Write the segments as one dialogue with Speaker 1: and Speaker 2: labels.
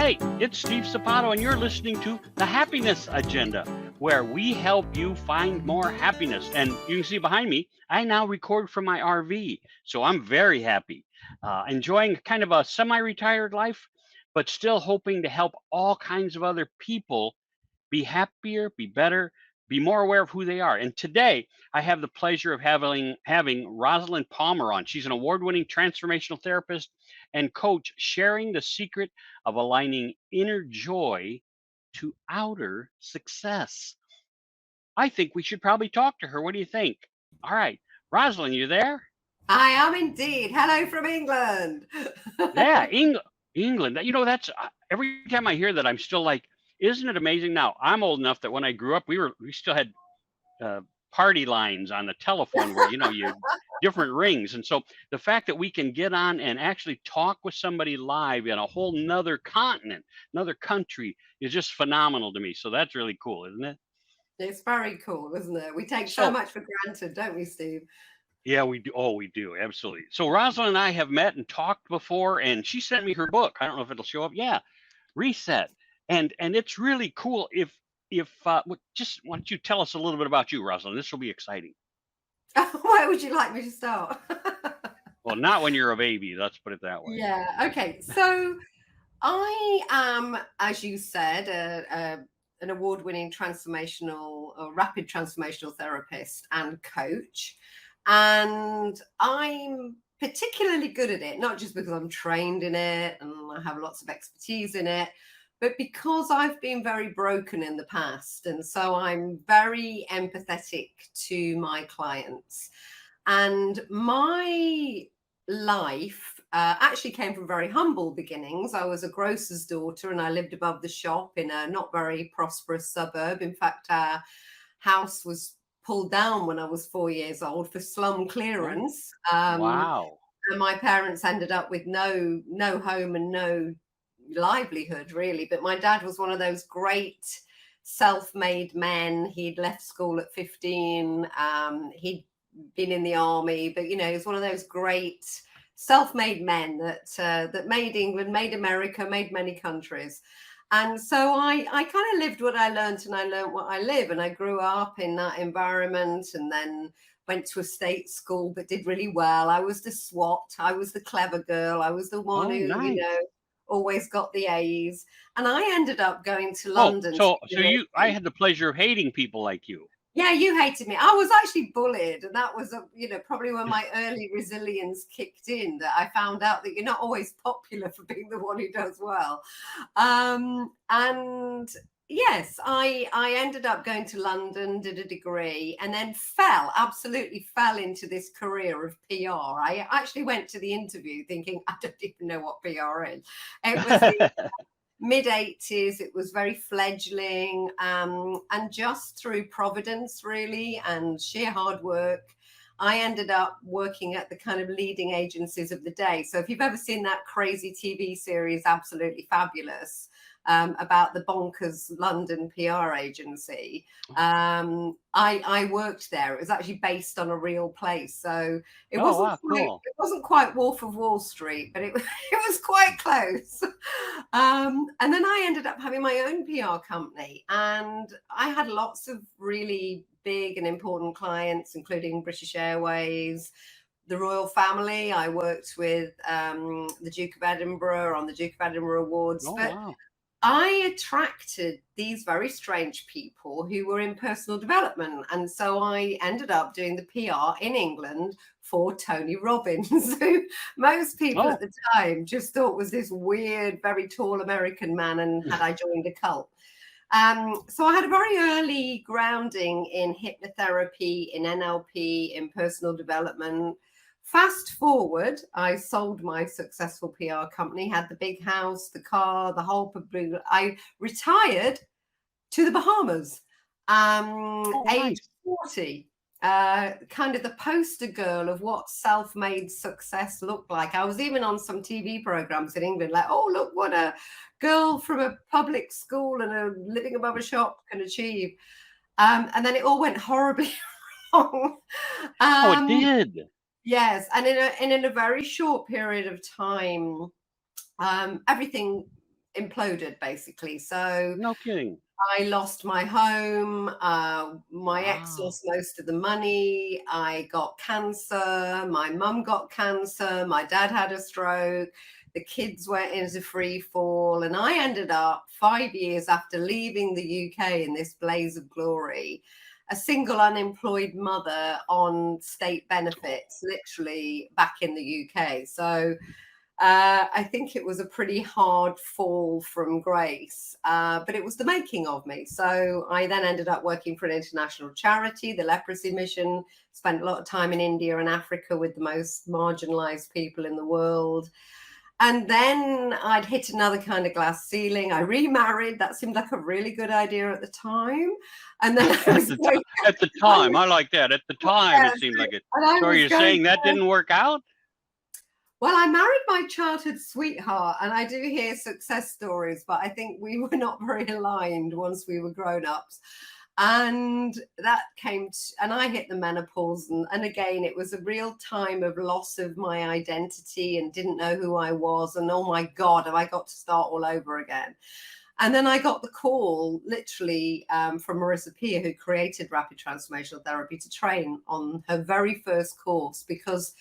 Speaker 1: Hey, it's Steve Sapato, and you're listening to The Happiness Agenda, where we help you find more happiness. And you can see behind me, I now record from my RV, so I'm very happy. Enjoying kind of a semi retired life, but still hoping to help all kinds of other people be happier, be better, be more aware of who they are. And today, I have the pleasure of having Rosalyn Palmer on. She's an award-winning transformational therapist and coach, sharing the secret of aligning inner joy to outer success. I think we should probably talk to her. What do you think? All right, Rosalyn, you there?
Speaker 2: I am indeed. Hello from England.
Speaker 1: Yeah, England. That's every time I hear that, I'm still like, isn't it amazing? Now, I'm old enough that when I grew up, we still had uh, party lines on the telephone where you different rings, and so the fact that we can get on and actually talk with somebody live in a whole nother continent, another country, is just phenomenal to me. So that's really cool, isn't it?
Speaker 2: It's very cool, isn't it? We take so
Speaker 1: So
Speaker 2: much for granted, don't we, Steve?
Speaker 1: yeah, we do. Oh, we do, absolutely. So Rosalind and I have met and talked before, and she sent me her book. I don't know if it'll show up. Yeah, Reset, and it's really cool. Just why don't you tell us a little bit about you, Rosalind? This will be exciting.
Speaker 2: Where would you like me to start?
Speaker 1: Well, not when you're a baby. Let's put it that way.
Speaker 2: Yeah, okay. So I am, as you said, an award-winning transformational or rapid transformational therapist and coach. And I'm particularly good at it, not just because I'm trained in it and I have lots of expertise in it, but because I've been very broken in the past. And so I'm very empathetic to my clients. And my life actually came from very humble beginnings. I was a grocer's daughter and I lived above the shop in a not very prosperous suburb. In fact, our house was pulled down when I was 4 years old for slum
Speaker 1: Oh,
Speaker 2: clearance.
Speaker 1: wow.
Speaker 2: And my parents ended up with no home and no livelihood really. But my dad was one of those great self-made men. He'd left school at 15. He'd been in the army, but he's one of those great self-made men that made England, made America, made many countries. And so I kind of lived what I learned, and I learned what I live, and I grew up in that environment, and then went to a state school but did really well. I was the SWAT, I was the clever girl, I was the one
Speaker 1: Oh,
Speaker 2: who
Speaker 1: nice.
Speaker 2: always got the A's. And I ended up going to
Speaker 1: Oh,
Speaker 2: London to
Speaker 1: so I
Speaker 2: university.
Speaker 1: had the pleasure of hating people like you.
Speaker 2: Yeah, you hated me. I was actually bullied, and that was, probably when my early resilience kicked in. That I found out that you're not always popular for being the one who does well. And yes, I ended up going to London, did a degree, and then absolutely fell into this career of PR. I actually went to the interview thinking I don't even know what PR is. It was the mid 80s. It was very fledgling, and just through providence really and sheer hard work, I ended up working at the kind of leading agencies of the day. So if you've ever seen that crazy TV series Absolutely Fabulous, about the bonkers London PR agency, I worked there. It was actually based on a real place, so it
Speaker 1: Oh,
Speaker 2: wasn't
Speaker 1: wow,
Speaker 2: quite
Speaker 1: cool.
Speaker 2: it wasn't quite Wolf of Wall Street, but it it was quite close. And then I ended up having my own PR company, and I had lots of really big and important clients, including British Airways, the royal family. I worked with the Duke of Edinburgh on the Duke of Edinburgh Awards,
Speaker 1: Oh,
Speaker 2: but
Speaker 1: wow.
Speaker 2: I attracted these very strange people who were in personal development. And so I ended up doing the PR in England for Tony Robbins, who most people at
Speaker 1: Oh,
Speaker 2: the time just thought was this weird, very tall American man. And had I joined a cult? So I had a very early grounding in hypnotherapy, in NLP, in personal development. Fast forward, I sold my successful PR company, had the big house, the car, the whole blue. I retired to the Bahamas,
Speaker 1: oh,
Speaker 2: age
Speaker 1: nice.
Speaker 2: 40. Kind of the poster girl of what self-made success looked like. I was even on some TV programs in England, like, oh, look what a girl from a public school and a living above a shop can achieve. And then it all went horribly wrong.
Speaker 1: Oh, it
Speaker 2: Um,
Speaker 1: did.
Speaker 2: yes, and in a very short period of time, everything imploded basically. So
Speaker 1: No kidding.
Speaker 2: I lost my home. My ex
Speaker 1: Wow.
Speaker 2: lost most of the money. I got cancer. My mum got cancer. My dad had a stroke. The kids went into free fall. And I ended up 5 years after leaving the UK in this blaze of glory, a single unemployed mother on state benefits, literally back in the UK. So I think it was a pretty hard fall from grace, but it was the making of me. So I then ended up working for an international charity, the Leprosy Mission, spent a lot of time in India and Africa with the most marginalized people in the world. And then I'd hit another kind of glass ceiling. I remarried. That seemed like a really good idea at the time. And then I
Speaker 1: At
Speaker 2: was
Speaker 1: the
Speaker 2: going,
Speaker 1: at the
Speaker 2: I
Speaker 1: time,
Speaker 2: was,
Speaker 1: I like that. At the time,
Speaker 2: yeah,
Speaker 1: it seemed like it.
Speaker 2: and I
Speaker 1: So are
Speaker 2: was
Speaker 1: you
Speaker 2: going
Speaker 1: saying that didn't work out?
Speaker 2: Well, I married my childhood sweetheart, and I do hear success stories, but I think we were not very aligned once we were grown ups. And that and I hit the menopause. And again, it was a real time of loss of my identity and didn't know who I was. And oh my God, have I got to start all over again? And then I got the call literally from Marissa Peer, who created Rapid Transformational Therapy, to train on her very first course because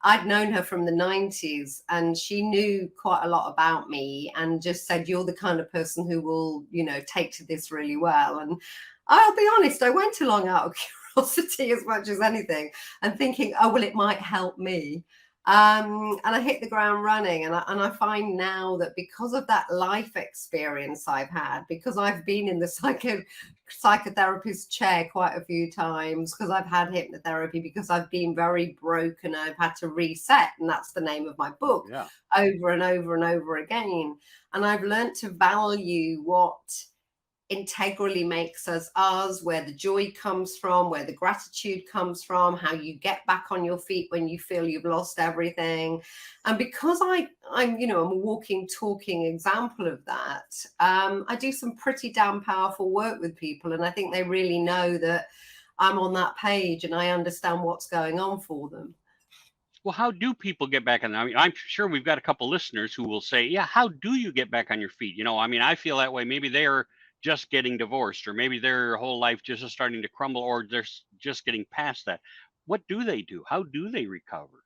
Speaker 2: I'd known her from the 90s and she knew quite a lot about me and just said, you're the kind of person who will, take to this really well. And I'll be honest, I went along out of curiosity as much as anything and thinking, oh, well, it might help me. And I hit the ground running. And I find now that because of that life experience I've had, because I've been in the psychotherapist chair quite a few times, because I've had hypnotherapy, because I've been very broken, I've had to reset. And that's the name of my book,
Speaker 1: Yeah.
Speaker 2: over and over and over again. And I've learned to value what integrally makes us, where the joy comes from, where the gratitude comes from, how you get back on your feet when you feel you've lost everything. And because I'm a walking, talking example of that, I do some pretty damn powerful work with people. And I think they really know that I'm on that page and I understand what's going on for them.
Speaker 1: Well, how do people get back on? I mean, I'm sure we've got a couple listeners who will say, "Yeah, how do you get back on your feet?" I mean, I feel that way. Maybe they're just getting divorced, or maybe their whole life just is starting to crumble, or they're just getting past that. What do they do? How do they recover?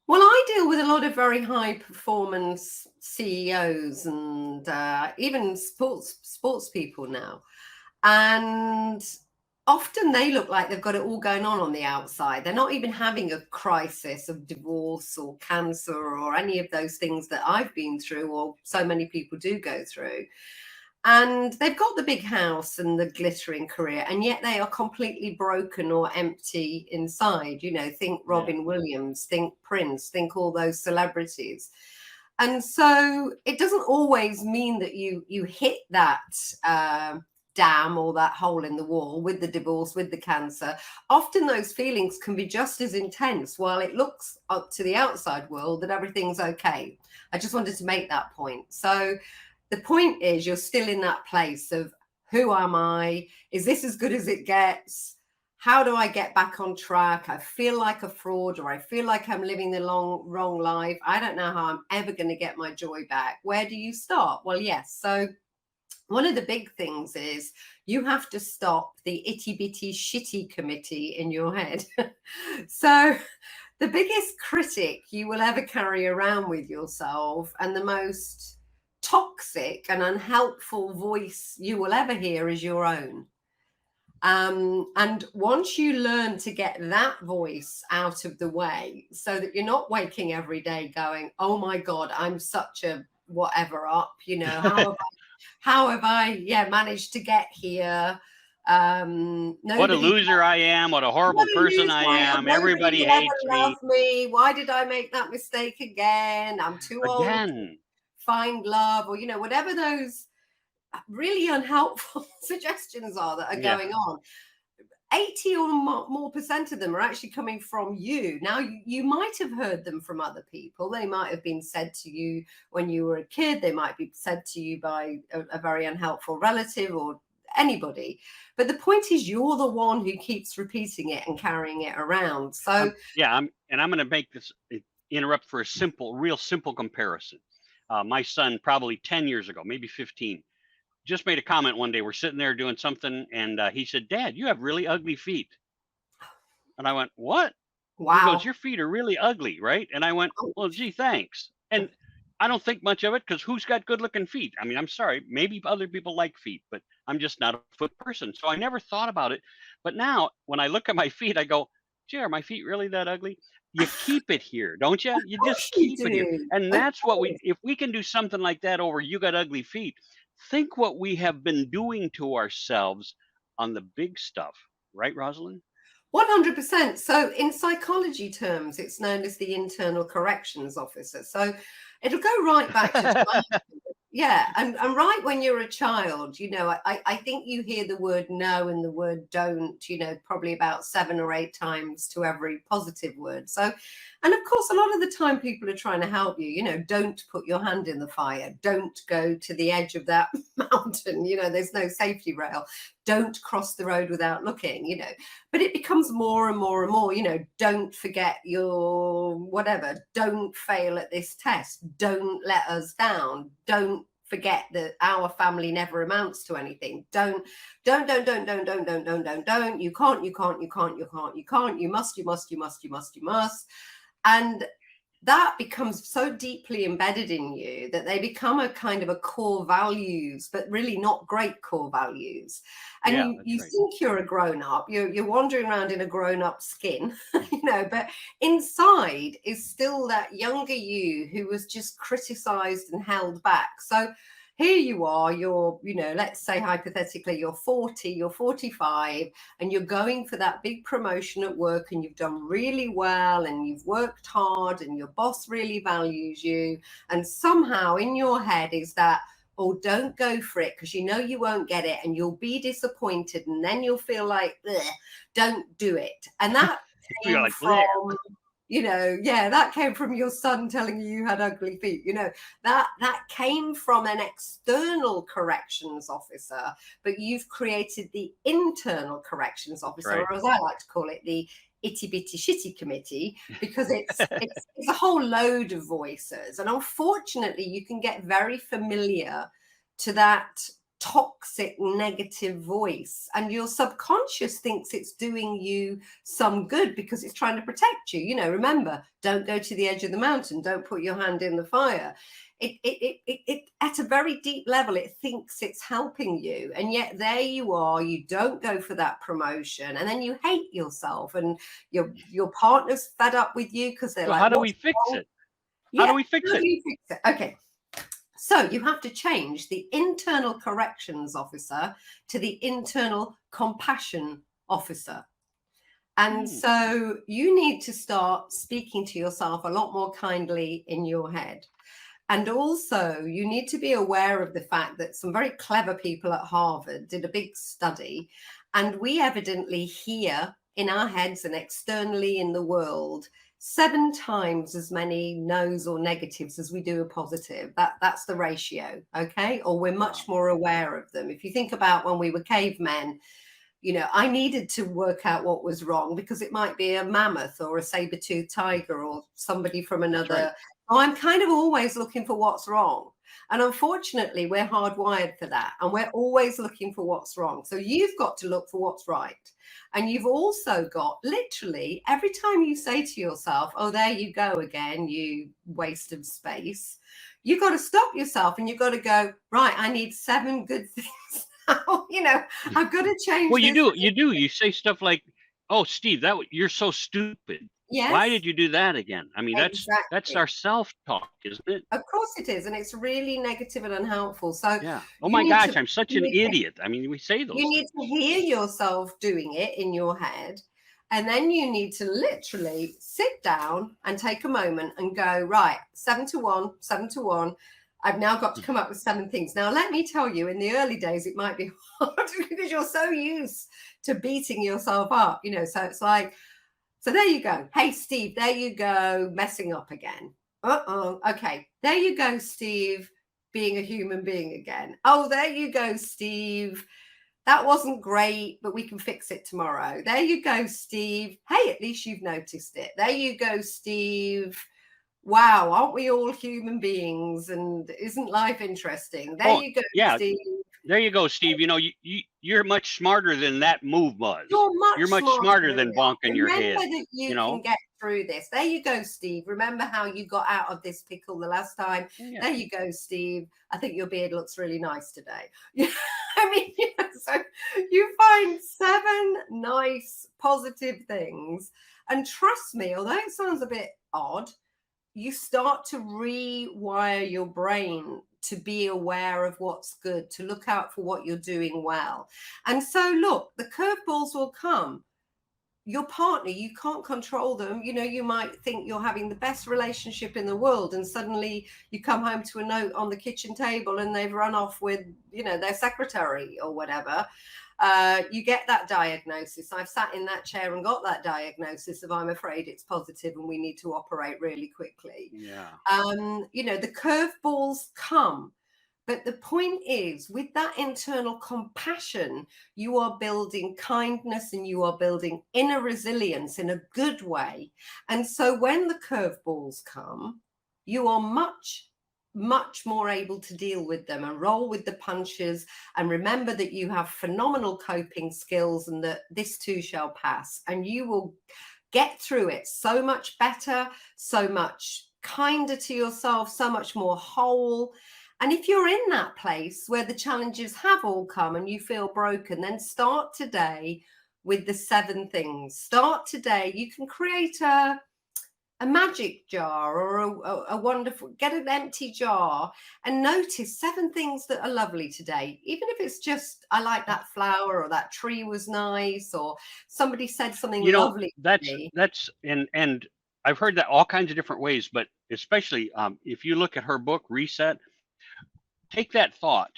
Speaker 2: Well, I deal with a lot of very high performance CEOs and even sports people now. And often they look like they've got it all going on the outside. They're not even having a crisis of divorce or cancer or any of those things that I've been through or so many people do go through. And they've got the big house and the glittering career, and yet they are completely broken or empty inside. Think
Speaker 1: Yeah.
Speaker 2: Robin Williams, think Prince, think all those celebrities. And so it doesn't always mean that you hit that dam or that hole in the wall with the divorce, with the cancer. Often those feelings can be just as intense while it looks up to the outside world that everything's okay. I just wanted to make that point. So the point is, you're still in that place of, who am I? Is this as good as it gets? How do I get back on track? I feel like a fraud, or I feel like I'm living the wrong life. I don't know how I'm ever going to get my joy back. Where do you start? Well, yes. So one of the big things is you have to stop the itty bitty shitty committee in your head. So the biggest critic you will ever carry around with yourself, and the most toxic and unhelpful voice you will ever hear, is your own. And once you learn to get that voice out of the way, so that you're not waking every day going, oh my God, I'm such a whatever up, how have I managed to get here?
Speaker 1: What a
Speaker 2: Nobody
Speaker 1: loser I am. What a
Speaker 2: What
Speaker 1: horrible
Speaker 2: a
Speaker 1: person
Speaker 2: news
Speaker 1: I
Speaker 2: why
Speaker 1: am.
Speaker 2: nobody
Speaker 1: Everybody
Speaker 2: will ever
Speaker 1: hates
Speaker 2: love
Speaker 1: me.
Speaker 2: me. Why did I make that mistake again? I'm too old to
Speaker 1: Again.
Speaker 2: find love, or whatever those really unhelpful suggestions are that are
Speaker 1: Yeah.
Speaker 2: going on. 80 or more percent of them are actually coming from you. Now, you might have heard them from other people. They might have been said to you when you were a kid. They might be said to you by a very unhelpful relative or anybody. But the point is, you're the one who keeps repeating it and carrying it around. So
Speaker 1: Yeah. I'm going to make this interrupt for a real simple comparison. my son, probably 10 years ago, maybe 15, just made a comment one day. We're sitting there doing something, and he said, "Dad, you have really ugly feet." And I went, "What?" He goes,
Speaker 2: Wow.
Speaker 1: "Your feet are really ugly, right?" And I went,
Speaker 2: Oh,
Speaker 1: "Well, gee, thanks." And I don't think much of it, because who's got good looking feet? I mean, I'm sorry, maybe other people like feet, but I'm just not a foot person. So I never thought about it. But now when I look at my feet, I go, "Gee, are my feet really that ugly?" You keep it here, don't you? You
Speaker 2: of course
Speaker 1: just
Speaker 2: you
Speaker 1: keep it here.
Speaker 2: do.
Speaker 1: And
Speaker 2: Of
Speaker 1: that's what we,
Speaker 2: course.
Speaker 1: if we can do something like that over "You got ugly feet," think what we have been doing to ourselves on the big stuff. Right, Rosalind?
Speaker 2: 100%. So, in psychology terms, it's known as the internal corrections officer. So, it'll go right back to yeah, and right when you're a child, I think you hear the word no and the word don't, probably about 7 or 8 times to every positive word. So, and of course, a lot of the time people are trying to help you, don't put your hand in the fire, don't go to the edge of that mountain, there's no safety rail, don't cross the road without looking, but it becomes more and more and more, don't forget your whatever, don't fail at this test, don't let us down, don't forget that our family never amounts to anything, don't, you can't, you must, and that becomes so deeply embedded in you that they become a kind of a core values, but really not great core values. And
Speaker 1: Yeah,
Speaker 2: you
Speaker 1: that's right.
Speaker 2: think you're a grown up, you're wandering around in a grown up skin, but inside is still that younger you who was just criticized and held back. So here you are, let's say hypothetically, you're 40, you're 45, and you're going for that big promotion at work, and you've done really well, and you've worked hard, and your boss really values you. And somehow in your head is that, oh, don't go for it because you won't get it, and you'll be disappointed, and then you'll feel like, don't do it. And that
Speaker 1: You're
Speaker 2: came
Speaker 1: like, "Bleh."
Speaker 2: from that came from your son telling you had ugly feet. That came from an external corrections officer, but you've created the internal corrections
Speaker 1: That's
Speaker 2: officer,
Speaker 1: right.
Speaker 2: or as I like to call it, the itty bitty shitty committee, because it's a whole load of voices, and unfortunately you can get very familiar to that toxic negative voice, and your subconscious thinks it's doing you some good because it's trying to protect you. Remember, don't go to the edge of the mountain, don't put your hand in the fire. It at a very deep level, it thinks it's helping you, and yet there you are, you don't go for that promotion, and then you hate yourself, and your partner's fed up with you because they're
Speaker 1: So
Speaker 2: like,
Speaker 1: how do we
Speaker 2: what's
Speaker 1: fix
Speaker 2: wrong?
Speaker 1: it? How do
Speaker 2: Yeah,
Speaker 1: we fix
Speaker 2: how do
Speaker 1: it?
Speaker 2: you fix it? Okay, so you have to change the internal corrections officer to the internal compassion officer. And
Speaker 1: Hmm.
Speaker 2: so you need to start speaking to yourself a lot more kindly in your head. And also, you need to be aware of the fact that some very clever people at Harvard did a big study, and we evidently hear in our heads and externally in the world 7 times as many no's or negatives as we do a positive. That's the ratio, okay? Or we're much
Speaker 1: Wow.
Speaker 2: more aware of them. If you think about when we were cavemen, I needed to work out what was wrong because it might be a mammoth or a saber-toothed tiger or somebody from
Speaker 1: That's right.
Speaker 2: another. So I'm kind of always looking for what's wrong. And unfortunately, we're hardwired for that. And we're always looking for what's wrong. So you've got to look for what's right. And you've also got literally every time you say to yourself, oh, there you go again, you waste of space, you've got to stop yourself and you've got to go, right, I need 7 good things. I've got to change
Speaker 1: Well, you
Speaker 2: this.
Speaker 1: do. You do. You say stuff like, "Oh, Steve, you're so stupid. Why
Speaker 2: Yes,
Speaker 1: did you do that again?" I mean, that's
Speaker 2: exactly.
Speaker 1: our self-talk, isn't it?
Speaker 2: Of course it is, and it's really negative and unhelpful. So
Speaker 1: Yeah. "Oh
Speaker 2: you
Speaker 1: my
Speaker 2: need
Speaker 1: gosh,
Speaker 2: to
Speaker 1: I'm such an idiot." I mean, we say
Speaker 2: you
Speaker 1: those
Speaker 2: need
Speaker 1: things.
Speaker 2: to hear yourself doing it in your head, and then you need to literally sit down and take a moment and go, right, 7 to 1, 7 to 1. I've now got to come up with 7 things. Now, let me tell you, in the early days, it might be hard because you're so used to beating yourself up, so it's like, so there you go. Hey, Steve, there you go, messing up again. Okay. There you go, Steve, being a human being again. Oh, there you go, Steve. That wasn't great, but we can fix it tomorrow. There you go, Steve. Hey, at least you've noticed it. There you go, Steve. Wow, aren't we all human beings? And isn't life interesting? There
Speaker 1: Oh,
Speaker 2: you go,
Speaker 1: yeah.
Speaker 2: Steve.
Speaker 1: There you go, Steve. You're much smarter than that move was.
Speaker 2: You're much
Speaker 1: You're much
Speaker 2: smarter
Speaker 1: smarter
Speaker 2: than
Speaker 1: than
Speaker 2: we are.
Speaker 1: bonking your
Speaker 2: Remember
Speaker 1: head.
Speaker 2: that
Speaker 1: You
Speaker 2: you can
Speaker 1: know?
Speaker 2: get through this. There you go, Steve. Remember how you got out of this pickle the last time?
Speaker 1: Yeah.
Speaker 2: There you go, Steve. I think your beard looks really nice today. I mean, so you find 7 nice, positive things. And trust me, although it sounds a bit odd, you start to rewire your brain to be aware of what's good, to look out for what you're doing well. And so, look, the curveballs will come. Your partner, you can't control them. You might think you're having the best relationship in the world, and suddenly you come home to a note on the kitchen table and they've run off with, their secretary or whatever. You get that diagnosis. I've sat in that chair and got that diagnosis of, I'm afraid it's positive and we need to operate really quickly.
Speaker 1: Yeah.
Speaker 2: The curveballs come. But the point is, with that internal compassion, you are building kindness and you are building inner resilience in a good way. And so when the curveballs come, you are much, much more able to deal with them and roll with the punches. And remember that you have phenomenal coping skills and that this too shall pass. And you will get through it so much better, so much kinder to yourself, so much more whole. And if you're in that place where the challenges have all come and you feel broken, then start today with the 7 things. Start today. You can create a magic jar or a wonderful, get an empty jar and notice 7 things that are lovely today. Even if it's just, I like that flower, or that tree was nice, or somebody said something lovely to me.
Speaker 1: That's and I've heard that all kinds of different ways, but especially if you look at her book, Reset, take that thought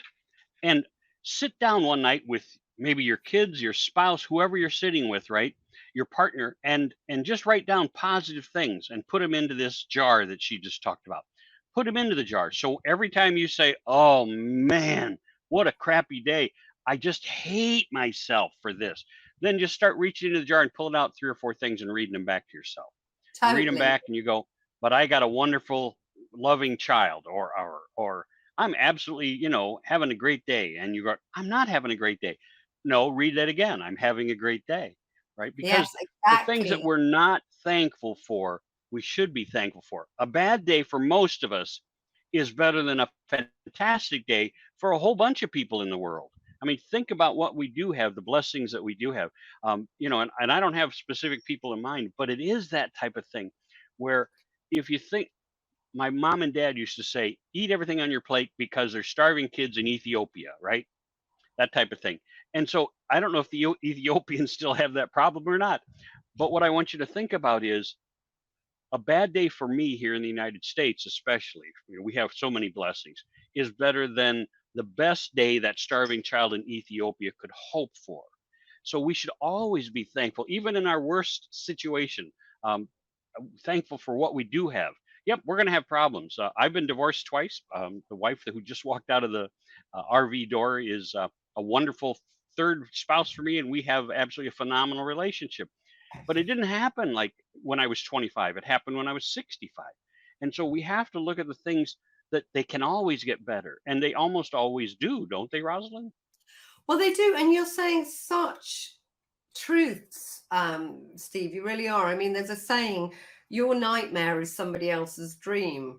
Speaker 1: and sit down one night with maybe your kids, your spouse, whoever you're sitting with, right? Your partner, and just write down positive things and put them into this jar that she just talked about. Put them into the jar. So every time you say, "Oh man, what a crappy day. I just hate myself for this." Then just start reaching into the jar and pulling out 3 or 4 things and reading them back to yourself. You read them
Speaker 2: Totally.
Speaker 1: back and you go, "But I got a wonderful loving child," or I'm absolutely, having a great day. And you go, I'm not having a great day. No, read that again. I'm having a great day. Right.
Speaker 2: Yes,
Speaker 1: Because the things that
Speaker 2: exactly.
Speaker 1: we're not thankful for, we should be thankful for. A bad day for most of us is better than a fantastic day for a whole bunch of people in the world. I mean, think about what we do have, the blessings that we do have. And I don't have specific people in mind, but it is that type of thing where if you think, my mom and dad used to say, eat everything on your plate because there's starving kids in Ethiopia, right? That type of thing. And so I don't know if the Ethiopians still have that problem or not. But what I want you to think about is a bad day for me here in the United States, especially, we have so many blessings, is better than the best day that starving child in Ethiopia could hope for. So we should always be thankful, even in our worst situation. Um, Thankful for what we do have. Yep, we're going to have problems. I've been divorced twice. The wife who just walked out of the RV door is a wonderful third spouse for me, and we have absolutely a phenomenal relationship. But it didn't happen like when I was 25. It happened when I was 65. And so we have to look at the things that they can always get better, and they almost always do, don't they, Rosalind?
Speaker 2: Well, they do. And you're saying such truths, Steve. You really are. I mean, there's a saying, your nightmare is somebody else's dream.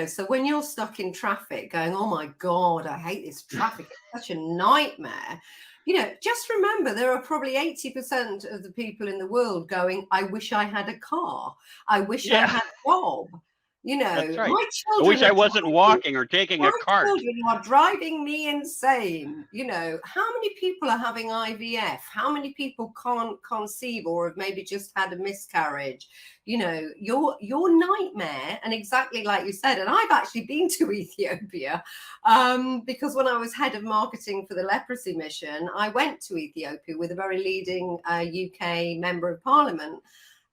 Speaker 2: So when you're stuck in traffic going, oh my God, I hate this traffic, it's such a nightmare. Just remember there are probably 80% of the people in the world going, I wish I had a car. I wish I
Speaker 1: Yeah,
Speaker 2: had a job.
Speaker 1: that's right.
Speaker 2: My
Speaker 1: I
Speaker 2: children
Speaker 1: wish
Speaker 2: are
Speaker 1: I wasn't
Speaker 2: driving.
Speaker 1: walking or taking a
Speaker 2: My
Speaker 1: cart.
Speaker 2: children are driving me insane. How many people are having IVF? How many people can't conceive or have maybe just had a miscarriage? Your nightmare, and exactly like you said, and I've actually been to Ethiopia because when I was head of marketing for the leprosy mission, I went to Ethiopia with a very leading UK member of parliament.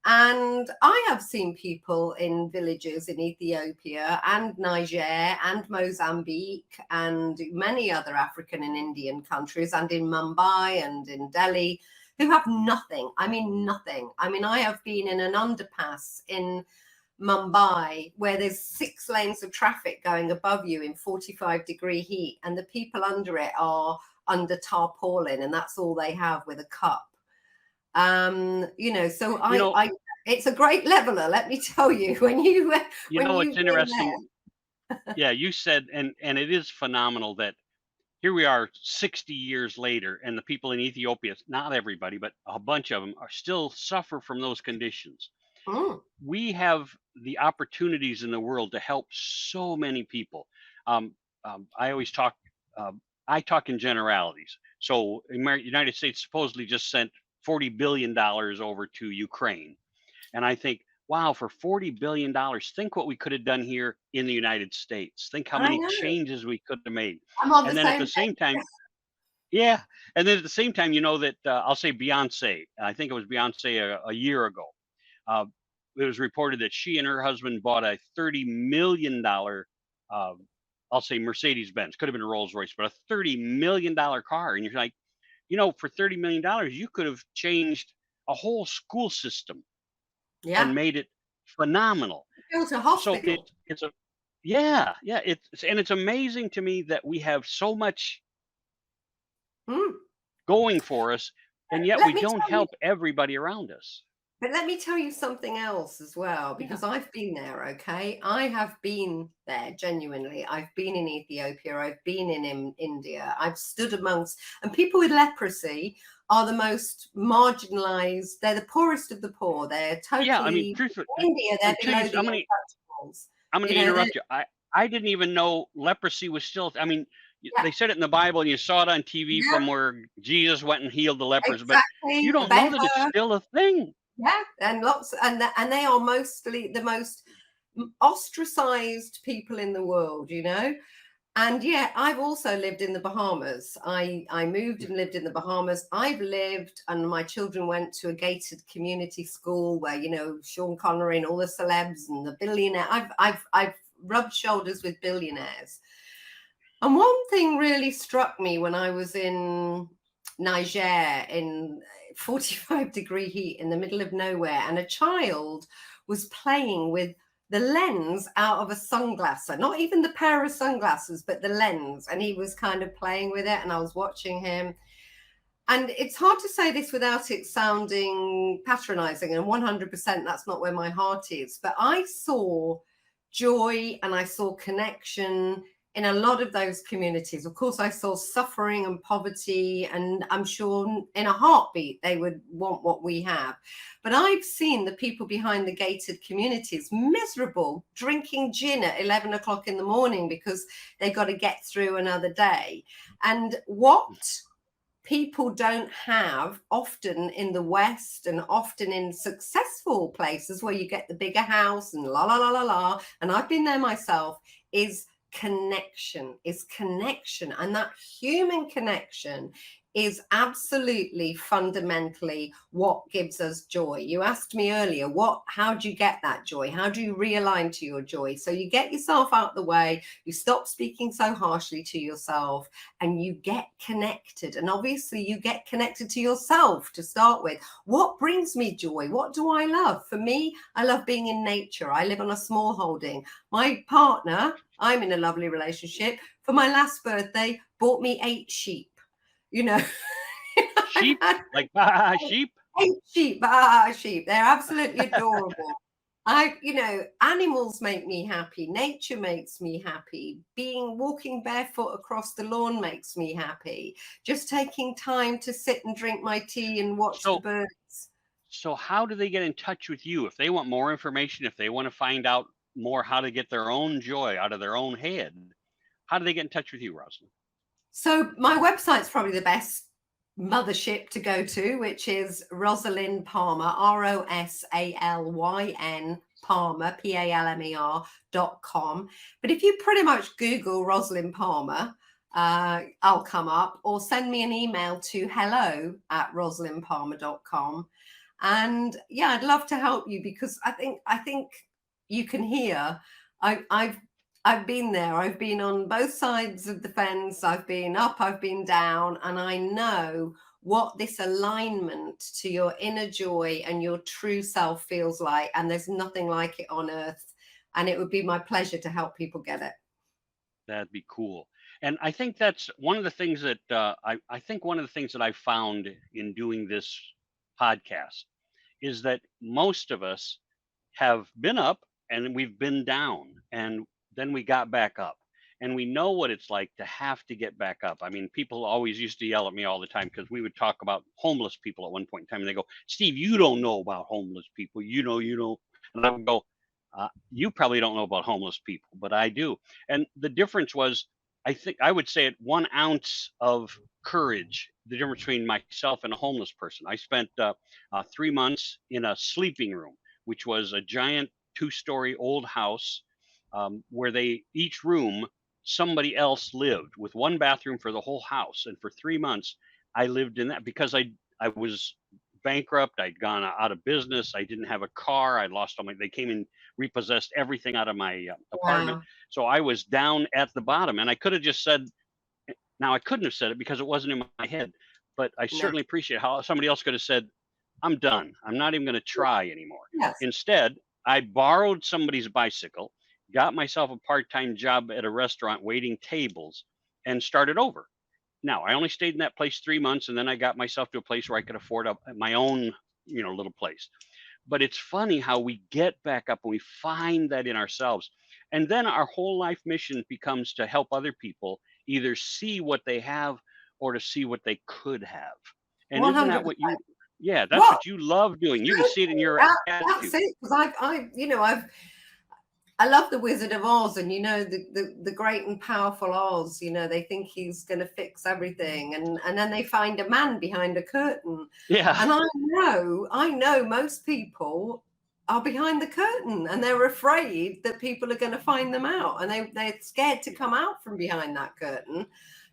Speaker 2: And I have seen people in villages in Ethiopia and Niger and Mozambique and many other African and Indian countries, and in Mumbai and in Delhi, who have nothing. I mean, nothing. I mean, I have been in an underpass in Mumbai, where there's 6 lanes of traffic going above you in 45-degree heat, and the people under it are under tarpaulin, and that's all they have with a cup. So
Speaker 1: You know,
Speaker 2: I it's a great leveler, let me tell you. When
Speaker 1: it's
Speaker 2: you've been
Speaker 1: interesting. Yeah, you said, and it is phenomenal that here we are 60 years later, and the people in Ethiopia, not everybody, but a bunch of them, are still suffer from those conditions.
Speaker 2: there. Mm,
Speaker 1: We have the opportunities in the world to help so many people. Um, I always talk. I talk in generalities. So, United States supposedly just sent $40 billion over to Ukraine, and I think, wow, for $40 billion, think what we could have done here in the United States. Think how
Speaker 2: I
Speaker 1: many
Speaker 2: know.
Speaker 1: changes we could have made.
Speaker 2: I'm on the
Speaker 1: And then at
Speaker 2: same
Speaker 1: the
Speaker 2: page.
Speaker 1: same time, yeah, and then at the same time, that I'll say Beyonce. I think it was Beyonce a year ago. Uh, it was reported that she and her husband bought a $30 million, I'll say Mercedes Benz, could have been a Rolls Royce, but a $30 million car. And you're like, for $30 million, you could have changed a whole school system
Speaker 2: Yeah.
Speaker 1: and made it phenomenal.
Speaker 2: Built a
Speaker 1: So
Speaker 2: hospital.
Speaker 1: it's a yeah, it's amazing to me that we have so much
Speaker 2: Mm.
Speaker 1: going for us, and yet we
Speaker 2: Let me
Speaker 1: don't
Speaker 2: tell you
Speaker 1: help everybody around us.
Speaker 2: But let me tell you something else as well,
Speaker 1: Yeah.
Speaker 2: because I've been there, okay? I have been there genuinely. I've been in Ethiopia, I've been in India, I've stood amongst, and people with leprosy are the most marginalized. They're the poorest of the poor. They're
Speaker 1: Yeah, I mean,
Speaker 2: totally,
Speaker 1: truthfully,
Speaker 2: in India, they're below the
Speaker 1: I'm gonna
Speaker 2: untouchables.
Speaker 1: I'm gonna
Speaker 2: They're,
Speaker 1: interrupt you. I didn't even know leprosy was still. I mean,
Speaker 2: yeah,
Speaker 1: they said it in the Bible, and you saw it on TV
Speaker 2: yeah,
Speaker 1: from where Jesus went and healed the lepers, but you
Speaker 2: exactly.
Speaker 1: don't know that it's
Speaker 2: Better.
Speaker 1: still a thing.
Speaker 2: Yeah, and lots, and they are mostly the most ostracized people in the world, And yeah, I've also lived in the Bahamas. I moved and lived in the Bahamas. I've lived, and my children went to a gated community school where Sean Connery and all the celebs and the billionaire. I've rubbed shoulders with billionaires. And one thing really struck me when I was in Niger in 45-degree heat in the middle of nowhere, and a child was playing with the lens out of a sunglasser, not even the pair of sunglasses, but the lens. And he was kind of playing with it, and I was watching him. And it's hard to say this without it sounding patronizing, and 100% that's not where my heart is. But I saw joy and I saw connection in a lot of those communities. Of course, I saw suffering and poverty, and I'm sure in a heartbeat they would want what we have. But I've seen the people behind the gated communities miserable, drinking gin at 11 o'clock in the morning because they got to get through another day. And what people don't have often in the West, and often in successful places where you get the bigger house and la la la la la, and I've been there myself, is connection. And that human connection is absolutely fundamentally what gives us joy. You asked me earlier, how do you get that joy? How do you realign to your joy? So you get yourself out the way, you stop speaking so harshly to yourself, and you get connected. And obviously you get connected to yourself to start with. What brings me joy? What do I love? For me, I love being in nature. I live on a small holding. My partner, I'm in a lovely relationship, for my last birthday bought me 8 sheep. I've
Speaker 1: Sheep,
Speaker 2: had
Speaker 1: like sheep.
Speaker 2: 8 sheep. Sheep. They're absolutely adorable. Animals make me happy. Nature makes me happy. Walking barefoot across the lawn makes me happy. Just taking time to sit and drink my tea and watch the
Speaker 1: So,
Speaker 2: birds.
Speaker 1: how do they get in touch with you if they want more information? If they want to find out more how to get their own joy out of their own head, how do they get in touch with you, Rosalind?
Speaker 2: So my website's probably the best mothership to go to, which is Rosalyn Palmer, Rosalyn Palmer, PALMER.com. But if you pretty much Google Rosalyn Palmer, I'll come up, or send me an email to hello@rosalynpalmer.com. And yeah, I'd love to help you, because I think you can hear I've been there. I've been on both sides of the fence. I've been up, I've been down, and I know what this alignment to your inner joy and your true self feels like. And there's nothing like it on earth. And it would be my pleasure to help people get it.
Speaker 1: That'd be cool. And I think that's one of the things that I think one of the things that I found in doing this podcast is that most of us have been up and we've been down and then we got back up. And we know what it's like to have to get back up. I mean, people always used to yell at me all the time because we would talk about homeless people at one point in time. And they go, Steve, you don't know about homeless people. You know. And I would go, you probably don't know about homeless people, but I do. And the difference was, I think I would say it 1 ounce of courage, the difference between myself and a homeless person. I spent 3 months in a sleeping room, which was a giant 2-story old house where each room, somebody else lived with one bathroom for the whole house. And for 3 months, I lived in that because I was bankrupt. I'd gone out of business. I didn't have a car. I lost all my, they came and repossessed everything out of my apartment.
Speaker 2: Wow.
Speaker 1: So I was down at the bottom and I could have just said, now I couldn't have said it because it wasn't in my head, but I
Speaker 2: No.
Speaker 1: certainly appreciate how somebody else could have said, I'm done. I'm not even going to try anymore.
Speaker 2: Yes.
Speaker 1: Instead, I borrowed somebody's bicycle, got myself a part-time job at a restaurant waiting tables and started over. Now, I only stayed in that place 3 months, and then I got myself to a place where I could afford my own, little place. But it's funny how we get back up and we find that in ourselves. And then our whole life mission becomes to help other people either see what they have or to see what they could have. And isn't that
Speaker 2: 100%.
Speaker 1: what yeah, that's
Speaker 2: Well,
Speaker 1: what you love doing. You can see it in your
Speaker 2: that's
Speaker 1: attitude.
Speaker 2: it. Because I love the Wizard of Oz, and the great and powerful Oz. They think he's going to fix everything, and then they find a man behind a curtain.
Speaker 1: Yeah.
Speaker 2: And I know most people are behind the curtain, and they're afraid that people are going to find them out, and they're scared to come out from behind that curtain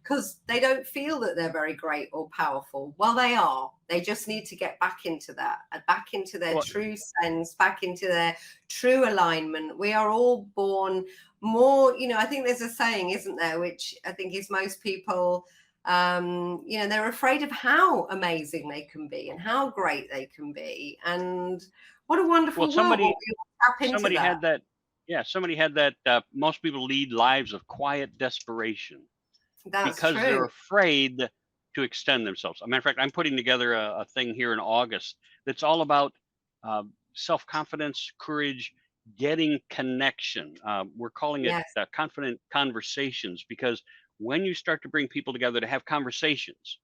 Speaker 2: because they don't feel that they're very great or powerful. Well, they are. They just need to get back into that, back into their true sense, back into their true alignment. We are all born more, I think there's a saying, isn't there, which I think is most people, they're afraid of how amazing they can be and how great they can be. And what a wonderful world.
Speaker 1: Somebody
Speaker 2: tap into that.
Speaker 1: had that. Yeah, somebody had that. Most people lead lives of quiet desperation.
Speaker 2: That's
Speaker 1: because
Speaker 2: true.
Speaker 1: they're afraid to extend themselves. As a matter of fact, I'm putting together a thing here in August that's all about self-confidence, courage, getting connection. We're calling it confident conversations, because when you start to bring people together to have conversations,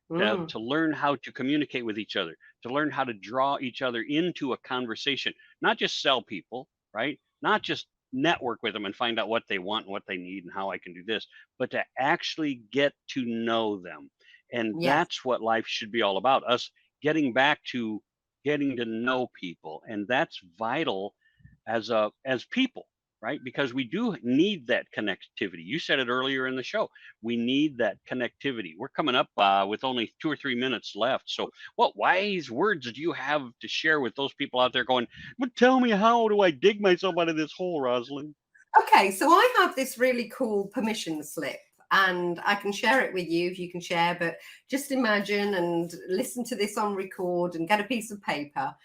Speaker 1: to learn how to communicate with each other, to learn how to draw each other into a conversation, not just sell people, right? Not just network with them and find out what they want and what they need and how I can do this, but to actually get to know them. And that's what life should be all about, us getting back to getting to know people. And that's vital as people, right? Because we do need that connectivity. You said it earlier in the show. We need that connectivity. We're coming up with only 2 or 3 minutes left. So what wise words do you have to share with those people out there going, well, tell me, how do I dig myself out of this hole, Rosalyn?
Speaker 2: Okay, so I have this really cool permission slip, and I can share it with you if you can share, but just imagine and listen to this on record and get a piece of paper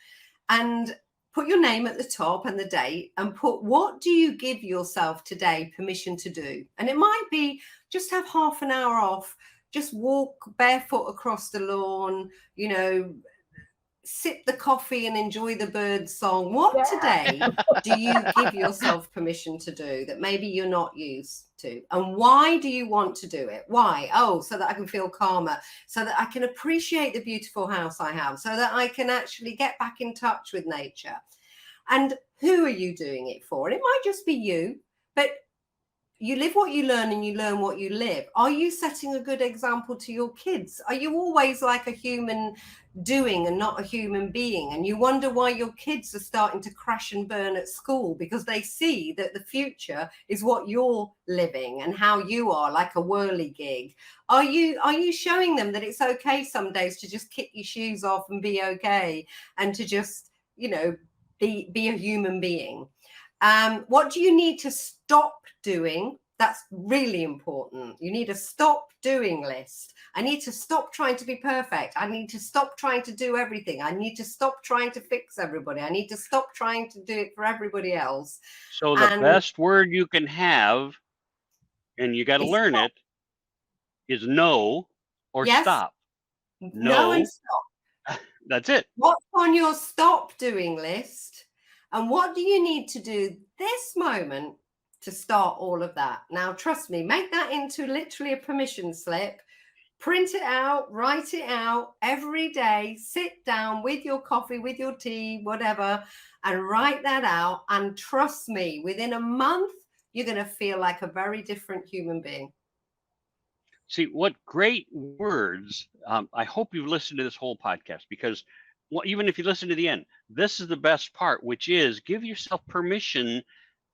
Speaker 2: and put your name at the top and the date, and put, what do you give yourself today permission to do? And it might be just have half an hour off, just walk barefoot across the lawn, sip the coffee and enjoy the bird song. What today do you give yourself permission to do that maybe you're not used to? And why do you want to do it? Why? Oh, so that I can feel calmer, so that I can appreciate the beautiful house I have, so that I can actually get back in touch with nature. And who are you doing it for? And it might just be you, but you live what you learn and you learn what you live. Are you setting a good example to your kids? Are you always like a human doing and not a human being? And you wonder why your kids are starting to crash and burn at school, because they see that the future is what you're living and how you are, like a whirligig. Are you showing them that it's okay some days to just kick your shoes off and be okay, and to just, be a human being? What do you need to stop doing That's really important. You need a stop doing list. I need to stop trying to be perfect. I need to stop trying to do everything. I need to stop trying to fix everybody. I need to stop trying to do it for everybody else.
Speaker 1: So the
Speaker 2: And
Speaker 1: best word you can have, and you got to
Speaker 2: it's
Speaker 1: learn it, is no or
Speaker 2: yes,
Speaker 1: stop.
Speaker 2: no, and
Speaker 1: No,
Speaker 2: stop.
Speaker 1: that's it.
Speaker 2: What's on your stop doing list? And what do you need to do this moment to start all of that? Now, trust me, make that into literally a permission slip. Print it out, write it out every day, sit down with your coffee, with your tea, whatever, and write that out. And trust me, within a month, you're going to feel like a very different human being.
Speaker 1: See, what great words. I hope you've listened to this whole podcast because even if you listen to the end, this is the best part, which is give yourself permission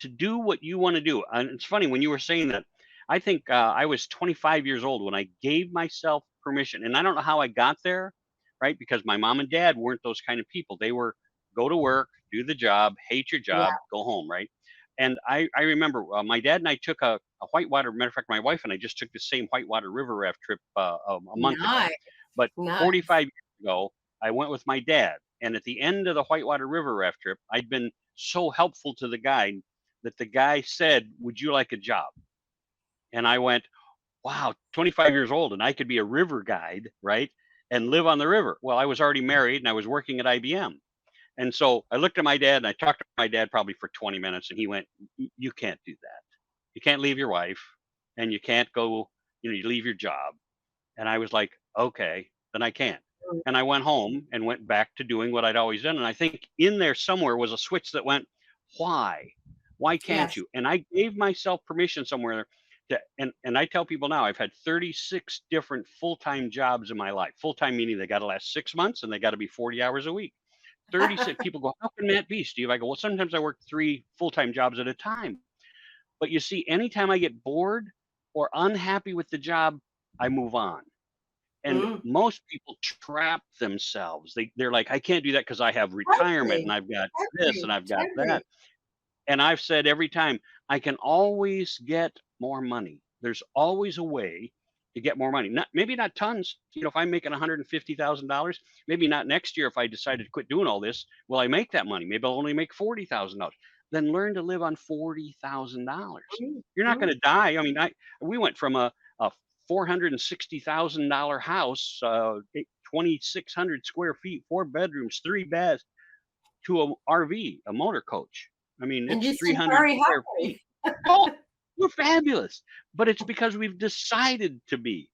Speaker 1: to do what you want to do. And it's funny when you were saying that, I think I was 25 years old when I gave myself permission. And I don't know how I got there, right? Because my mom and dad weren't those kind of people. They were go to work, do the job, hate your
Speaker 2: Yeah,
Speaker 1: job, go home, right? And I remember my dad and I took a whitewater. Matter of fact, my wife and I just took the same whitewater river raft trip a month ago.
Speaker 2: nice,
Speaker 1: But
Speaker 2: nice.
Speaker 1: 45 years ago, I went with my dad. And at the end of the whitewater river raft trip, I'd been so helpful to the guide that the guy said, "Would you like a job?" And I went, "Wow, 25 years old, and I could be a river guide, right? And live on the river." Well, I was already married and I was working at IBM. And so I looked at my dad and I talked to my dad probably for 20 minutes and he went, You can't do that. You can't leave your wife and you can't go, you leave your job." And I was like, "Okay, then I can't." And I went home and went back to doing what I'd always done. And I think in there somewhere was a switch that went, Why? Why can't
Speaker 2: Yes.
Speaker 1: you? And I gave myself permission somewhere to, and I tell people now I've had 36 different full-time jobs in my life. Full-time meaning they got to last 6 months and they got to be 40 hours a week. 36 people go, "How can that be, Steve?" I go, "Well, sometimes I work 3 full-time jobs at a time." But you see, anytime I get bored or unhappy with the job, I move on. And
Speaker 2: Mm,
Speaker 1: most people trap themselves. They're like, "I can't do that because I have retirement and
Speaker 2: totally,
Speaker 1: I've got this and I've got
Speaker 2: totally.
Speaker 1: that." And I've said every time, I can always get more money. There's always a way to get more money. Not maybe not tons. If I'm making $150,000, maybe not next year if I decided to quit doing all this. Will I make that money? Maybe I'll only make $40,000. Then learn to live on $40,000.
Speaker 2: Mm,
Speaker 1: You're not going
Speaker 2: mm.
Speaker 1: to die. I mean, we went from a $460,000 house, 2,600 square feet, 4 bedrooms, 3 baths, to a RV, a motor coach. I mean,
Speaker 2: And
Speaker 1: it's
Speaker 2: you seem
Speaker 1: 300
Speaker 2: very
Speaker 1: square feet.
Speaker 2: happy.
Speaker 1: Oh, we're fabulous. But it's because we've decided to be.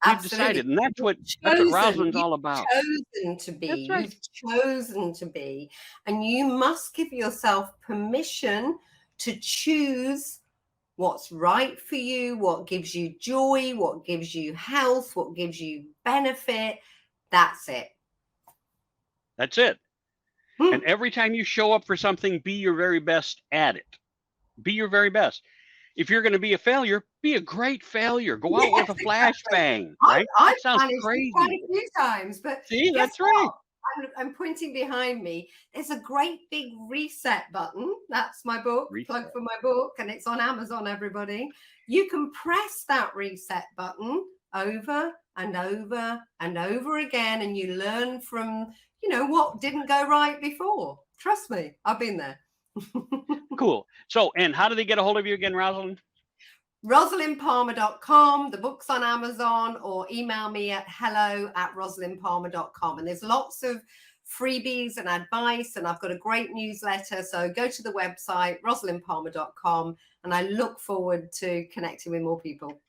Speaker 1: We've decided,
Speaker 2: Absolutely.
Speaker 1: and that's what Rosalind's all about.
Speaker 2: Chosen to be.
Speaker 1: That's right.
Speaker 2: You've chosen to be. And you must give yourself permission to choose what's right for you, what gives you joy, what gives you health, what gives you benefit. That's it.
Speaker 1: That's it.
Speaker 2: Hmm.
Speaker 1: And every time you show up for something, be your very best at it. Be your very best. If you're going to be a failure, be a great failure. Go out with
Speaker 2: Yes,
Speaker 1: a
Speaker 2: exactly.
Speaker 1: flashbang,
Speaker 2: I've,
Speaker 1: right?
Speaker 2: I've
Speaker 1: That sounds
Speaker 2: managed it quite
Speaker 1: crazy.
Speaker 2: a few times, but
Speaker 1: See,
Speaker 2: guess
Speaker 1: that's right.
Speaker 2: what? I'm pointing behind me. There's a great big reset button. That's my book, plug
Speaker 1: Reset.
Speaker 2: for my book, and it's on Amazon, everybody. You can press that reset button over and over and over again, and you learn from, what didn't go right before. Trust me, I've been there.
Speaker 1: Cool. So, and how do they get a hold of you again, Rosalind?
Speaker 2: RosalynPalmer.com, the book's on Amazon, or email me at hello@rosalynpalmer.com. And there's lots of freebies and advice, and I've got a great newsletter. So go to the website, rosalynpalmer.com, and I look forward to connecting with more people.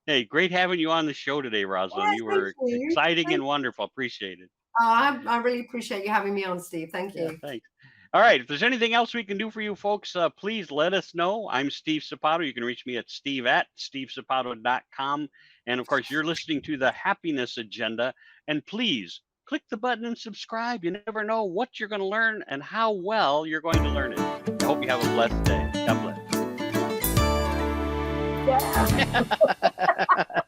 Speaker 1: Hey, great having you on the show today, Rosalind.
Speaker 2: Yes,
Speaker 1: You
Speaker 2: thank
Speaker 1: were
Speaker 2: you.
Speaker 1: exciting and wonderful. Appreciate it.
Speaker 2: I really appreciate you having me on, Steve. Thank
Speaker 1: Yeah,
Speaker 2: you.
Speaker 1: thanks. All right. If there's anything else we can do for you folks, please let us know. I'm Steve Sapato. You can reach me at steve@stevesapato.com. And of course, you're listening to the Happiness Agenda. And please click the button and subscribe. You never know what you're going to learn and how well you're going to learn it. I hope you have a blessed day. God bless.
Speaker 2: Yeah.